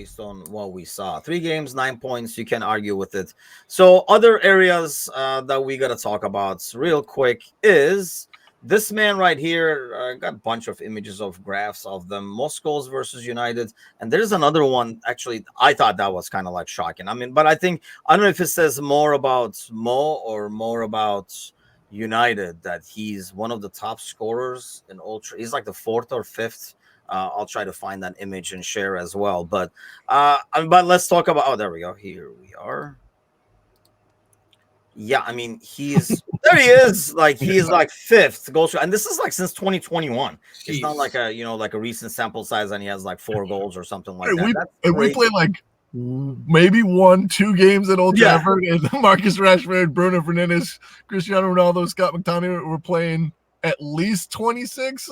based on what we saw. 3 games, 9 points. You can argue with it. So other areas that we got to talk about real quick is this man right here. Got a bunch of images of graphs of them. Most goals versus United. And there's another one. Actually, I thought that was kind of like shocking. I mean, but I don't know if it says more about Mo or more about United that he's one of the top scorers in ultra. He's like the 4th or 5th. I'll try to find that image and share as well. But let's talk about. Oh, there we go. Here we are. Yeah, I mean there he is. Like he's like 5th goal scorer, and this is like since 2021. Jeez. It's not like a recent sample size, and he has like 4 goals or something like that. We play like maybe 1-2 games at Old Trafford, and Marcus Rashford, Bruno Fernandes, Cristiano Ronaldo, Scott McTominay were playing at least 26.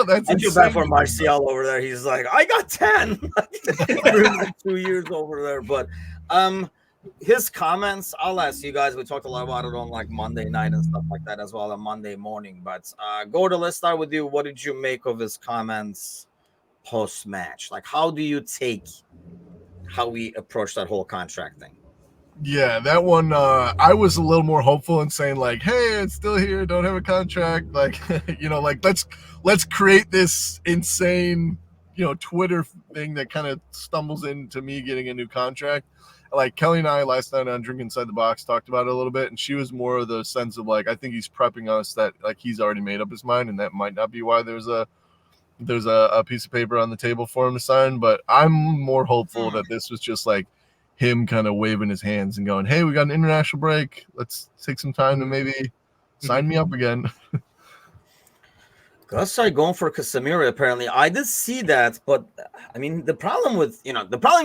That's I feel bad for Martial over there. He's like, I got 10. 2 years over there, but his comments, I'll ask you guys. We talked a lot about it on like Monday night and stuff like that as well, on Monday morning. But let's start with you. What did you make of his comments post-match? Like, how do you take how we approach that whole contract thing? Yeah, that one, I was a little more hopeful in saying like, hey, it's still here, don't have a contract. Like, like let's create this insane, Twitter thing that kind of stumbles into me getting a new contract. Like Kelly and I last night on Drink Inside the Box talked about it a little bit, and she was more of the sense of like, I think he's prepping us that like he's already made up his mind, and that might not be why there's a piece of paper on the table for him to sign. But I'm more hopeful that this was just like him kind of waving his hands and going, hey, we got an international break. Let's take some time to maybe sign me up again. Gus started going for Casemiro, apparently. I did see that, but I mean, the problem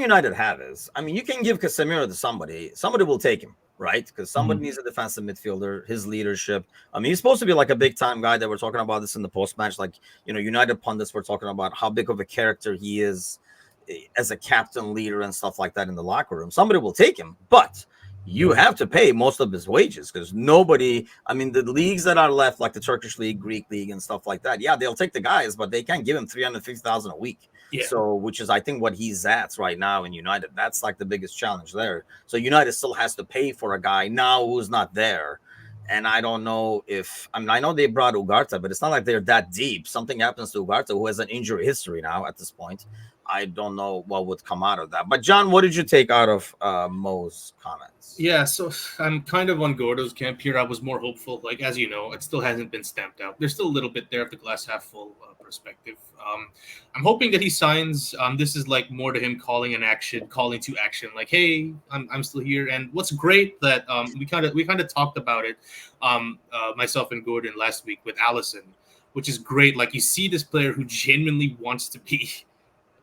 United have is, I mean, you can give Casemiro to somebody. Somebody will take him, right? Because somebody needs a defensive midfielder, his leadership. I mean, he's supposed to be like a big-time guy. That we're talking about this in the post-match. Like, United pundits were talking about how big of a character he is as a captain, leader, and stuff like that in the locker room. Somebody will take him, but you have to pay most of his wages because nobody, I mean, the leagues that are left, like the Turkish league, Greek league, and stuff like that, yeah, they'll take the guys, but they can't give him $350,000 a week. Yeah. So, which is, I think, what he's at right now in United. That's like the biggest challenge there. So United still has to pay for a guy now who's not there. And I don't know if, I mean, I know they brought Ugarte, but it's not like they're that deep. Something happens to Ugarte, who has an injury history now at this point. I don't know what would come out of that. But John, what did you take out of Mo's comments? Yeah, so I'm kind of on Gordo's camp here. I was more hopeful. Like, as you know, it still hasn't been stamped out. There's still a little bit there of the glass half full perspective. I'm hoping that he signs. This is like more to him calling to action. Like, hey, I'm still here. And what's great that we kind of talked about it, myself and Gordon last week with Allison, which is great. Like, you see this player who genuinely wants to be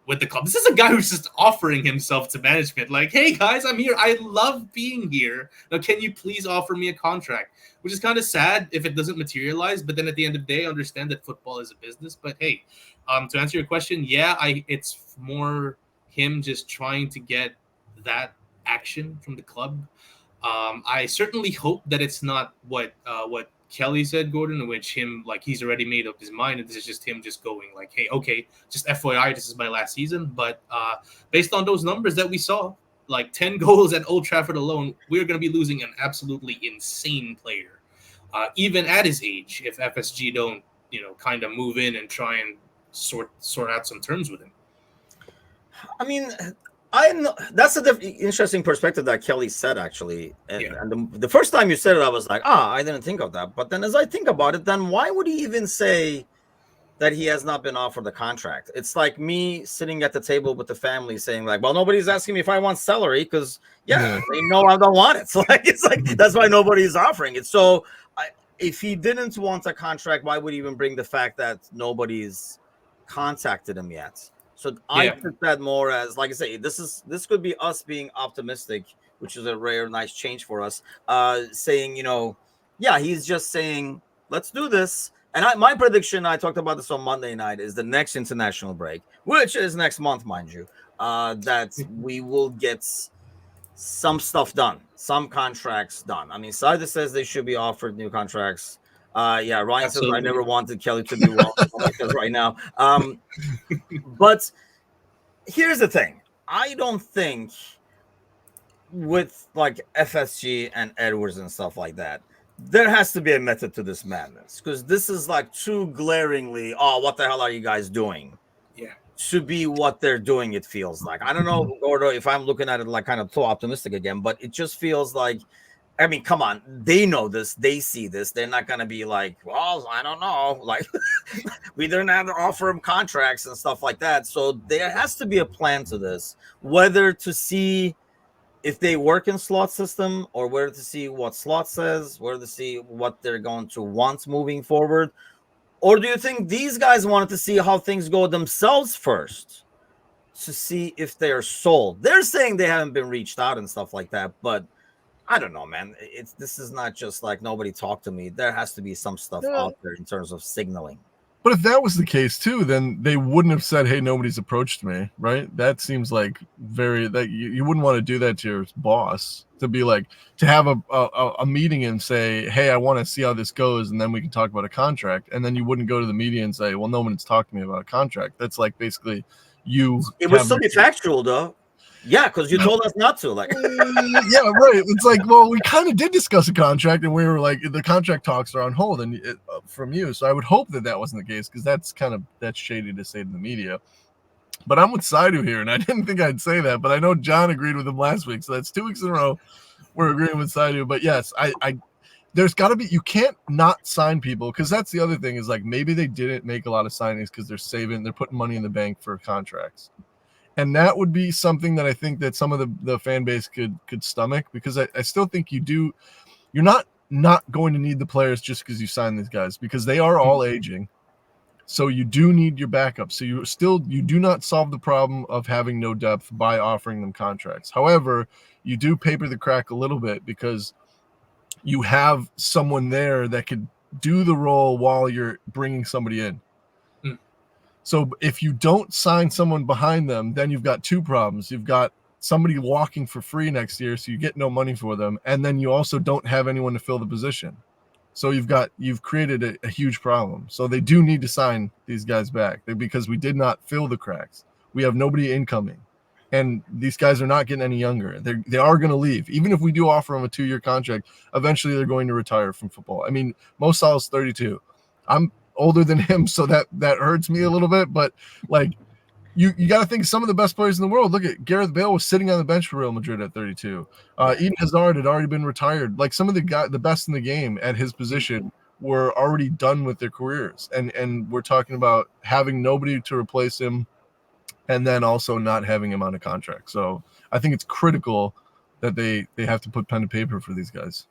with the club. This is a guy who's just offering himself to management. Like, hey guys, I'm here. I love being here. Now, can you please offer me a contract? Which is kind of sad if it doesn't materialize. But then at the end of the day, I understand that football is a business. But hey, to answer your question, yeah, it's more him just trying to get that action from the club. I certainly hope that it's not what Kelly said, Gordon, in which he's already made up his mind, and this is just him just going like, hey, okay, just FYI, this is my last season. But based on those numbers that we saw, like 10 goals at Old Trafford alone, we're going to be losing an absolutely insane player, even at his age, if FSG don't, kind of move in and try and sort out some terms with him. I mean, I know that's interesting perspective that Kelly said, actually. And the first time you said it, I was like, I didn't think of that. But then as I think about it, then why would he even say that he has not been offered the contract? It's like me sitting at the table with the family saying like, well, nobody's asking me if I want salary because, they know I don't want it. So it's like that's why nobody's offering it. So if he didn't want a contract, why would he even bring the fact that nobody's contacted him yet? So I took that more as, like I say, this could be us being optimistic, which is a rare, nice change for us. Saying, he's just saying, let's do this. And my prediction, I talked about this on Monday night, is the next international break, which is next month, mind you, that we will get some stuff done, some contracts done. I mean, Saida says they should be offered new contracts. Ryan Absolutely. Says I never wanted Kelly to be wrong right now. But here's the thing. I don't think with like FSG and Edwards and stuff like that, there has to be a method to this madness, because this is like too glaringly, oh, what the hell are you guys doing? Yeah. To be what they're doing, it feels like. I don't know, Gordo, if I'm looking at it like kind of too optimistic again, but it just feels like, I mean, come on, they know this, they see this. They're not gonna be like, well, I don't know, like we didn't have to offer them contracts and stuff like that. So there has to be a plan to this, whether to see if they work in slot system, or whether to see what slot says, whether to see what they're going to want moving forward. Or do you think these guys wanted to see how things go themselves first to see if they're sold? They're saying they haven't been reached out and stuff like that, but I don't know, man. This is not just like nobody talked to me. There has to be some stuff out there in terms of signaling. But if that was the case too, then they wouldn't have said, "Hey, nobody's approached me." Right? That seems like that you wouldn't want to do that to your boss, to be like, to have a meeting and say, "Hey, I want to see how this goes, and then we can talk about a contract." And then you wouldn't go to the media and say, "Well, no one's talked to me about a contract." That's like basically you. It would still be factual though. Yeah, because you told us not to. Like, yeah, right. It's like, well, we kind of did discuss a contract, and we were like, the contract talks are on hold, and from you. So I would hope that wasn't the case, because that's shady to say to the media. But I'm with Saidu here, and I didn't think I'd say that, but I know John agreed with him last week, so that's 2 weeks in a row we're agreeing with Saidu. But yes, I there's got to be, you can't not sign people, because that's the other thing, is like maybe they didn't make a lot of signings because they're putting money in the bank for contracts. And that would be something that I think that some of the fan base could stomach, because I still think you're not going to need the players just because you sign these guys, because they are all aging. So you do need your backup. So you do not solve the problem of having no depth by offering them contracts. However, you do paper the crack a little bit, because you have someone there that could do the role while you're bringing somebody in. So if you don't sign someone behind them, then you've got two problems. You've got somebody walking for free next year, so you get no money for them, and then you also don't have anyone to fill the position. So you've created a huge problem. So they do need to sign these guys back, because we did not fill the cracks. We have nobody incoming, and these guys are not getting any younger. They are going to leave. Even if we do offer them a 2-year contract, eventually they're going to retire from football. I mean, Mo Salah's 32. I'm older than him, so that hurts me a little bit, but like you got to think, some of the best players in the world. Look at Gareth Bale, was sitting on the bench for Real Madrid at 32. Eden Hazard had already been retired. Like, some of the best in the game at his position were already done with their careers, and we're talking about having nobody to replace him, and then also not having him on a contract. So I think it's critical that they have to put pen to paper for these guys.